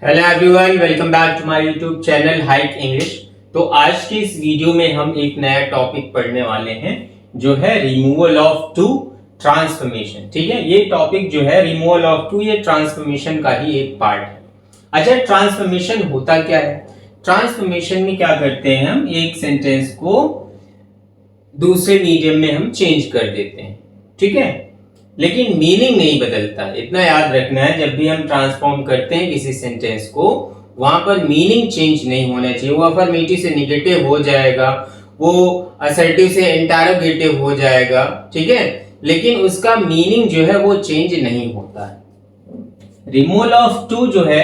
Hello everyone, welcome back to my YouTube channel hike English. तो आज के इस वीडियो में हम एक नया टॉपिक पढ़ने वाले हैं जो है रिमूवल ऑफ टू ट्रांसफॉर्मेशन। ठीक है, ये टॉपिक जो है रिमूवल ऑफ टू, ये ट्रांसफॉर्मेशन का ही एक पार्ट है। अच्छा, ट्रांसफॉर्मेशन होता क्या है? ट्रांसफॉर्मेशन में क्या करते हैं, हम एक सेंटेंस को दूसरे मीडियम में हम चेंज कर देते हैं। ठीक है, लेकिन मीनिंग नहीं बदलता। इतना याद रखना है, जब भी हम ट्रांसफॉर्म करते हैं किसी सेंटेंस को, वहां पर मीनिंग चेंज नहीं होना चाहिए। वो अफर्मेटिव से निगेटिव हो जाएगा, वो असर्टिव से इंटरोगेटिव हो जाएगा। ठीक है, लेकिन उसका मीनिंग जो है वो चेंज नहीं होता है। रिमूवल ऑफ टू जो है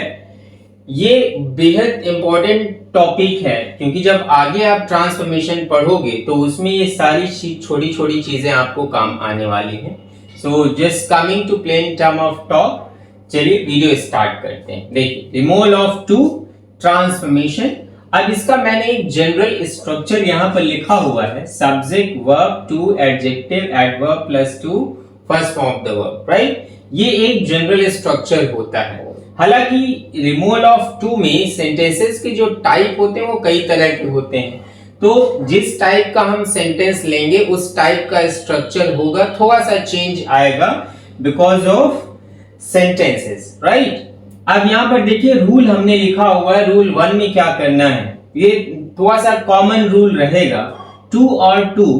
ये बेहद इंपॉर्टेंट टॉपिक है, क्योंकि जब आगे आप ट्रांसफॉर्मेशन पढ़ोगे तो उसमें ये सारी छोटी छोटी चीजें आपको काम आने वाली हैं। So just coming to plain term of talk, चलिए वीडियो स्टार्ट करते हैं। देखिए, रिमूवल ऑफ टू ट्रांसफॉर्मेशन। अब इसका मैंने एक जनरल स्ट्रक्चर यहां पर लिखा हुआ है, subject verb to adjective adverb plus to first form of the verb, right. ये एक जनरल स्ट्रक्चर होता है। हालांकि रिमूवल ऑफ टू में सेंटेंसेस के जो टाइप होते हैं वो कई तरह के होते हैं, तो जिस टाइप का हम सेंटेंस लेंगे उस टाइप का स्ट्रक्चर होगा, थोड़ा सा चेंज आएगा बिकॉज ऑफ सेंटेंसेस, राइट। अब यहां पर देखिए रूल हमने लिखा हुआ है। रूल 1 में क्या करना है, ये थोड़ा सा कॉमन रूल रहेगा। टू और टू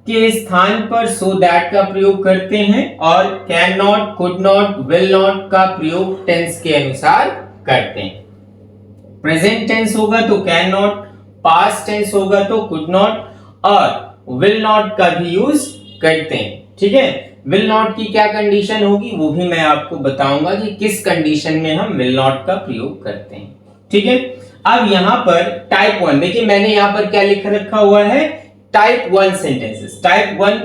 के स्थान पर सो दैट का प्रयोग करते हैं और can not, could not, will not का प्रयोग टेंस के अनुसार करते हैं। प्रेजेंट टेंस होगा तो कैन नॉट, पास्ट टेंस होगा तो कुड नॉट और विल नॉट का भी यूज करते हैं। ठीक है, विल नॉट की क्या कंडीशन होगी वो भी मैं आपको बताऊंगा कि किस कंडीशन में हम विल नॉट का प्रयोग करते हैं। ठीक है, अब यहां पर टाइप 1 देखिए, मैंने यहां पर क्या लिख रखा हुआ है, टाइप 1 सेंटेंसेस। टाइप 1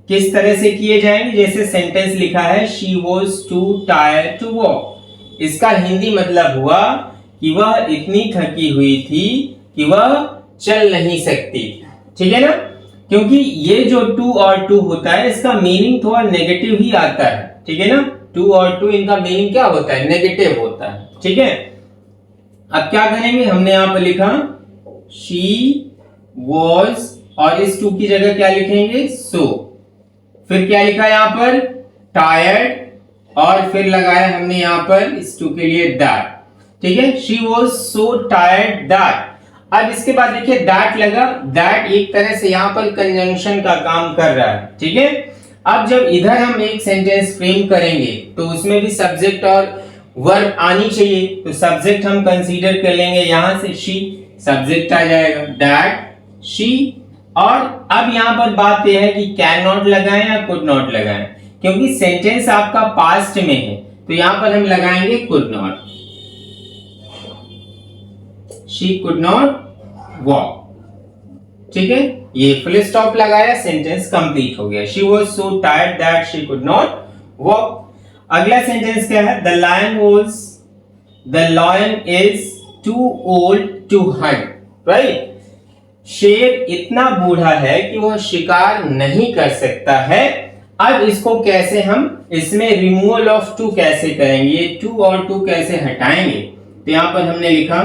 किस तरह से किए जाएंगे, जैसे सेंटेंस लिखा है she was too tired to walk. इसका हिंदी मतलब हुआ कि वह इतनी थकी हुई थी कि वह चल नहीं सकती। ठीक है ना, क्योंकि ये जो टू और टू होता है इसका मीनिंग थोड़ा नेगेटिव ही आता है। ठीक है ना, टू और टू इनका मीनिंग क्या होता है, नेगेटिव होता है। ठीक है, अब क्या करेंगे, हमने यहां पर लिखा शी वॉज और इस टू की जगह क्या लिखेंगे, सो। फिर क्या लिखा यहां पर, टायर्ड, और फिर लगाया हमने यहां पर इस टू के लिए दैट। ठीक है, she was so tired that. अब इसके बाद देखिए दैट लगा, दैट एक तरह से यहां पर कंजंक्शन का काम कर रहा है। ठीक है, अब जब इधर हम एक सेंटेंस फ्रेम करेंगे तो उसमें भी सब्जेक्ट और वर्ब आनी चाहिए, तो सब्जेक्ट हम कंसीडर कर लेंगे यहां से शी, सब्जेक्ट आ जाएगा दैट शी। और अब यहां पर बात यह है कि कैन नॉट लगाएं या कुड नॉट लगाएं, क्योंकि सेंटेंस आपका पास्ट में है तो यहां पर हम लगाएंगे could not. She could not walk. ठीक है, ये फुल स्टॉप लगाया, सेंटेंस कंप्लीट हो गया। She was so tired that she could not walk. अगला सेंटेंस क्या है, the lion is too old to hunt, right. शेर इतना बूढ़ा है कि वह शिकार नहीं कर सकता है। अब इसको कैसे हम इसमें रिमूवल ऑफ टू कैसे करेंगे, टू और टू कैसे हटाएंगे, तो यहां पर हमने लिखा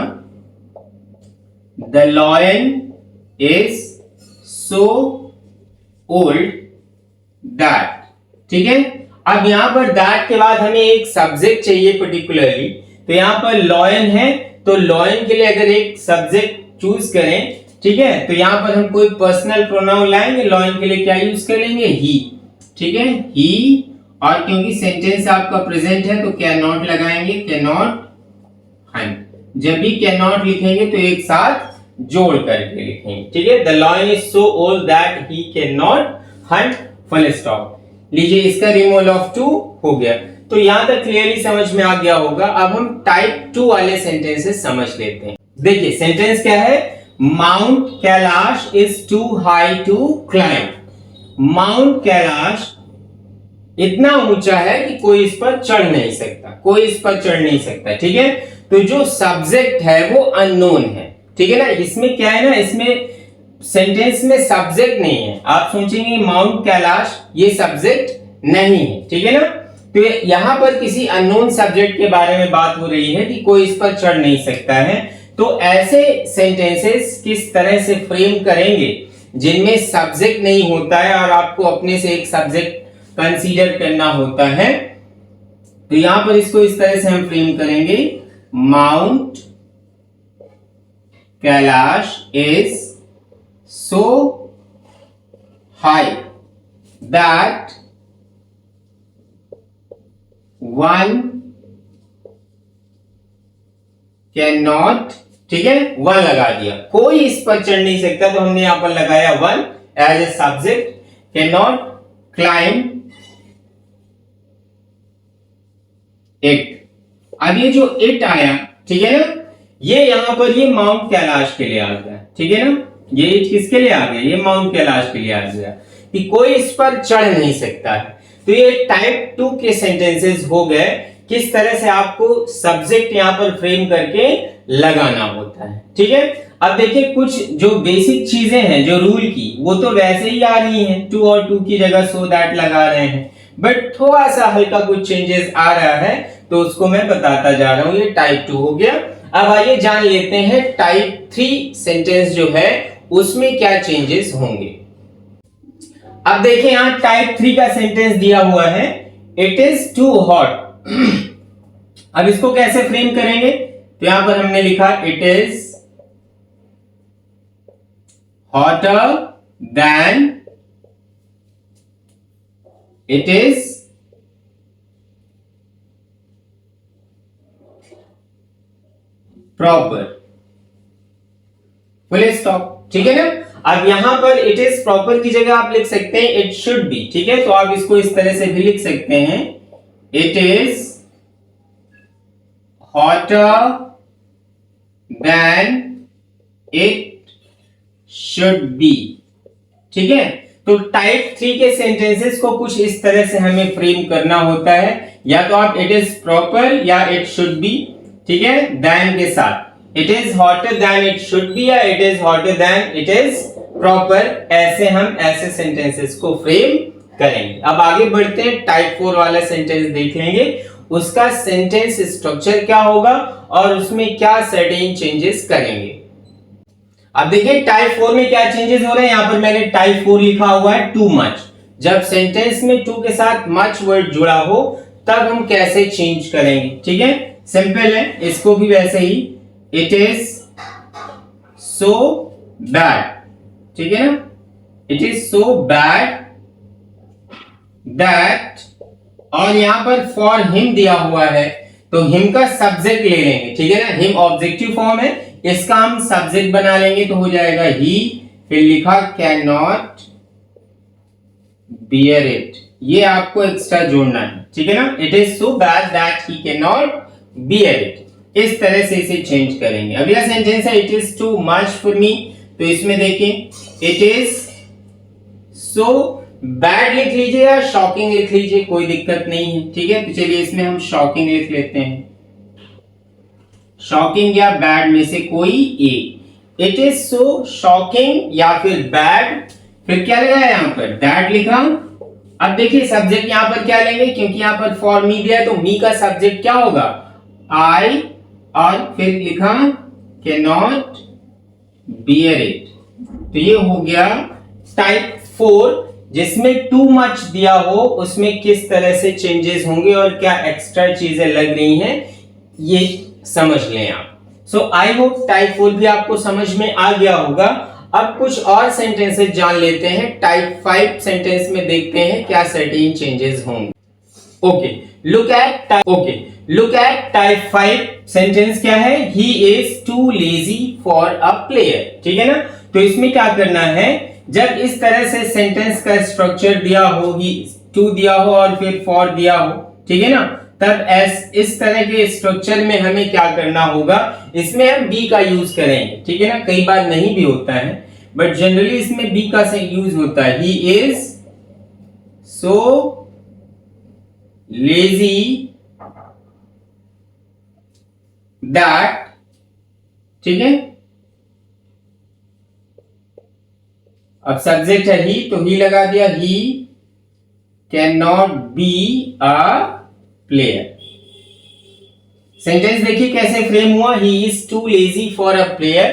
the lion is so old that. ठीक है, अब यहां पर दैट के बाद हमें एक सब्जेक्ट चाहिए पर्टिकुलरली, तो यहां पर लॉयन है तो लॉयन के लिए अगर एक सब्जेक्ट चूज करें, ठीक है, तो यहां पर हम कोई पर्सनल प्रोनाउन लाएंगे, लॉयन के लिए क्या यूज कर लेंगे, ही। ठीक है, ही, और क्योंकि सेंटेंस आपका प्रेजेंट है तो कैन नॉट लगाएंगे, कैन नॉट हंट। जब भी कैन नॉट लिखेंगे तो एक साथ जोड़ करके लिखेंगे। ठीक है, the lion is so old that he can not Hunt, full stop. लीजिए, इसका रिमूवल ऑफ टू हो गया। तो यहां तक क्लियरली समझ में आ गया होगा। अब हम टाइप 2 वाले सेंटेंसेस समझ लेते हैं। देखिए, सेंटेंस क्या है, Mount Kailash is too high to climb. Mount Kailash इतना ऊंचा है कि कोई इस पर चढ़ नहीं सकता, कोई इस पर चढ़ नहीं सकता। ठीक है, तो जो सब्जेक्ट है वो अननोन है। ठीक है ना, इसमें क्या है ना, इसमें सेंटेंस में सब्जेक्ट नहीं है। आप सोचेंगे माउंट कैलाश, ये सब्जेक्ट नहीं है। ठीक है ना, तो यहां पर किसी अननोन सब्जेक्ट के बारे में बात हो रही है कि कोई इस पर चढ़ नहीं सकता है। तो ऐसे सेंटेंसेस किस तरह से फ्रेम करेंगे जिनमें सब्जेक्ट नहीं होता है और आपको अपने से एक सब्जेक्ट कंसीडर करना होता है। तो यहां पर इसको इस तरह से हम फ्रेम करेंगे, mount Kailash is so high that one can not, ठीक है, वन लगा दिया, कोई इस पर चढ़ नहीं सकता, तो हमने यहां पर लगाया one as a subject, can not climb it. अब ये जो इट आया, ठीक है ना, ये यहां पर ये माउंट कैलाश के लिए आ गया, ठीक है ना, ये इट किसके लिए आ गया, ये माउंट कैलाश के लिए आ गया कि कोई इस पर चढ़ नहीं सकता है। तो ये टाइप 2 के सेंटेंसेस हो गए, किस तरह से आपको सब्जेक्ट यहां पर फ्रेम करके लगाना होता है, ठीक है। अब देखिए कुछ जो बेसिक चीजें हैं जो रूल की, वो तो वैसे ही आ रही हैं, टू और टू की जगह सो दैट लगा रहे हैं, बट थोड़ा सा हल्का कुछ चेंजेस आ रहा है, तो उसको मैं बताता जा रहा हूं। ये टाइप 2 हो गया। अब आइए जान लेते हैं टाइप 3 सेंटेंस जो है उसमें क्या चेंजेस होंगे। अब देखिए यहां टाइप 3 का सेंटेंस दिया हुआ है, इट इज टू हॉट। अब इसको कैसे फ्रेम करेंगे, तो यहां पर हमने लिखा it is hotter than, it is proper, full stop, ठीक है ना। अब यहां पर इट इज प्रॉपर की जगह आप लिख सकते हैं इट शुड बी, ठीक है, तो आप इसको इस तरह से भी लिख सकते हैं, it is hotter than it should be, ठीक है। तो टाइप 3 के सेंटेंसेस को कुछ इस तरह से हमें फ्रेम करना होता है, या तो आप इट इज प्रॉपर या इट शुड बी, ठीक है, देन के साथ, it is hotter than it should be या it is hotter than it is proper, ऐसे हम ऐसे सेंटेंसेस को फ्रेम करेंगे। अब आगे बढ़ते हैं, टाइप 4 वाला सेंटेंस देख लेंगे, उसका सेंटेंस स्ट्रक्चर क्या होगा और उसमें क्या सर्टेन चेंजेस करेंगे। अब देखिए टाइप 4 में क्या चेंजेस हो रहे हैं, यहां पर मैंने टाइप 4 लिखा हुआ है टू मच। जब सेंटेंस में टू के साथ मच वर्ड जुड़ा हो तब हम कैसे चेंज करेंगे, ठीक है, सिंपल है, इसको भी वैसे ही, इट इज सो बैड, ठीक है ना, it is so bad that, और यहां पर फॉर हिम दिया हुआ है, तो हिम का सब्जेक्ट ले लेंगे, ठीक है ना, हिम ऑब्जेक्टिव फॉर्म है, इसका हम सब्जेक्ट बना लेंगे तो हो जाएगा ही, फिर लिखा कैन नॉट बियर इट, ये आपको एक्स्ट्रा जोड़ना है, ठीक है ना, it is so bad that he can not bear it, इस तरह से इसे चेंज करेंगे। अगला सेंटेंस है it is too much for me, तो इसमें देखिए इट इज सो बैड लिख लीजिए या शॉकिंग लिख लीजिए, कोई दिक्कत नहीं है, ठीक है, तो चलिए इसमें हम शॉकिंग लिख लेते हैं, शॉकिंग या बैड में से कोई एक, इट इज सो शॉकिंग या फिर बैड, फिर क्या लगाया यहां पर दैट लिखा। अब देखिए सब्जेक्ट यहां पर क्या लेंगे, क्योंकि यहां पर फॉर मी दिया है तो मी का सब्जेक्ट क्या होगा, आई, और फिर लिखा कैन नॉट बियर इट, तो ये हो गया टाइप 4, जिसमें टू मच दिया हो उसमें किस तरह से चेंजेस होंगे और क्या एक्स्ट्रा चीजें लग रही हैं ये समझ लें आप। सो आई होप टाइप 4 भी आपको समझ में आ गया होगा। अब कुछ और सेंटेंसेस जान लेते हैं, टाइप 5 सेंटेंस में देखते हैं क्या सर्टेन चेंजेस होंगे। Okay, look at type 5 sentence क्या है, he is too lazy for a player, ठीक है ना। तो इसमें क्या करना है, जब इस तरह से सेंटेंस का स्ट्रक्चर दिया हो, ही टू दिया हो और फिर फॉर दिया हो, ठीक है ना, तब इस तरह के स्ट्रक्चर में हमें क्या करना होगा, इसमें हम बी का यूज करेंगे, ठीक है ना, कई बार नहीं भी होता है बट जनरली इसमें बी का यूज होता है, ही इज सो लेजी दैट, ठीक है, अब सब्जेक्ट है ही तो ही लगा दिया, ही can not be a player. Sentence देखिए कैसे फ्रेम हुआ, he is too lazy for a player,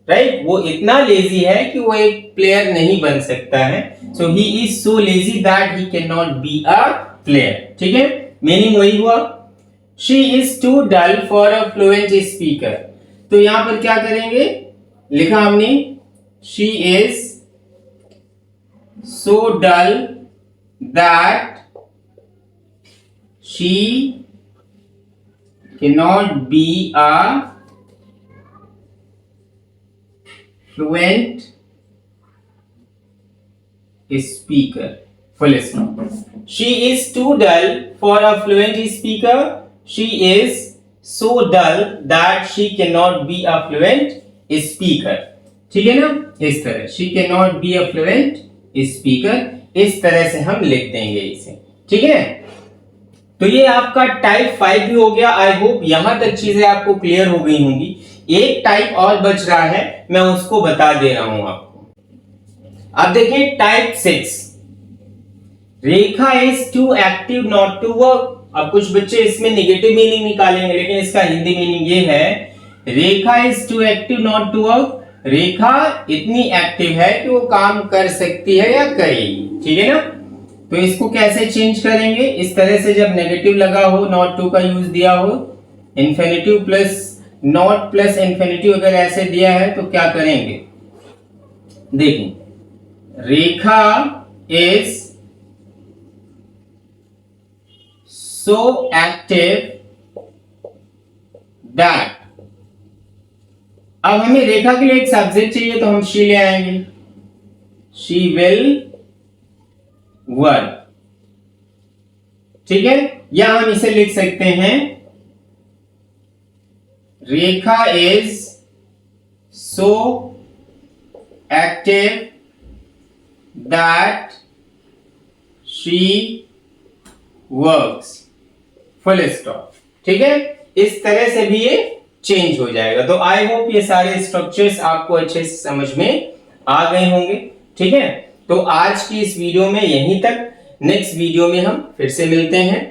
right, वो इतना लेजी है कि वो एक प्लेयर नहीं बन सकता है। So he is so lazy that he can not be a player. ठीक है, मीनिंग वही हुआ। She is too dull for a fluent speaker, तो यहां पर क्या करेंगे, लिखा हमने she is so dull that she cannot be a fluent speaker, full stop. She is too dull for a fluent speaker. She is so dull that she cannot be a fluent speaker. ठीक है ना, इस तरह she cannot be a fluent speaker, इस तरह से हम लिख देंगे इसे। ठीक है, तो ये आपका टाइप 5 भी हो गया। आई होप यहां तक चीजें आपको क्लियर हो गई होंगी। एक टाइप और बच रहा है, मैं उसको बता दे रहा हूं आपको। अब देखिए type 6, Rekha is too active not to work. अब कुछ बच्चे इसमें नेगेटिव मीनिंग निकालेंगे, लेकिन इसका हिंदी मीनिंग ये है, Rekha is too active not to work, Rekha इतनी एक्टिव है कि वो काम कर सकती है या करेगी। ठीक है ना, तो इसको कैसे चेंज करेंगे, इस तरह से जब नेगेटिव लगा हो, नॉट टू का यूज दिया हो, infinitive plus not plus infinitive अगर ऐसे दिया है तो क्या करेंगे, देखिए, रेखा इज सो एक्टिव दैट, अब हमें रेखा के लिए एक सब्जेक्ट चाहिए तो हम शी ले आएंगे, शी विल वर्क। ठीक है, या हम इसे लिख सकते हैं, Rekha is so active that she works, full stop. ठीक है, इस तरह से भी ये चेंज हो जाएगा। तो आई होप ये सारे स्ट्रक्चर्स आपको अच्छे से समझ में आ गए होंगे। ठीक है, तो आज की इस वीडियो में यहीं तक, नेक्स्ट वीडियो में हम फिर से मिलते हैं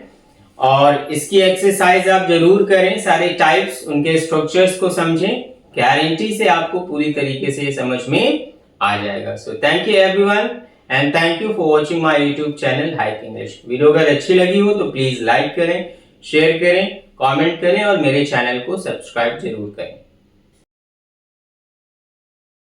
और इसकी एक्सरसाइज आप जरूर करें, सारे टाइप्स उनके स्ट्रक्चर्स को समझें, गारंटी से आपको पूरी तरीके से समझ में आ जाएगा। So thank you everyone and thank you for watching my YouTube channel hike English. Video अगर अच्छी लगी हो तो प्लीज लाइक करें, शेयर करें, कमेंट करें और मेरे चैनल को सब्सक्राइब जरूर करें।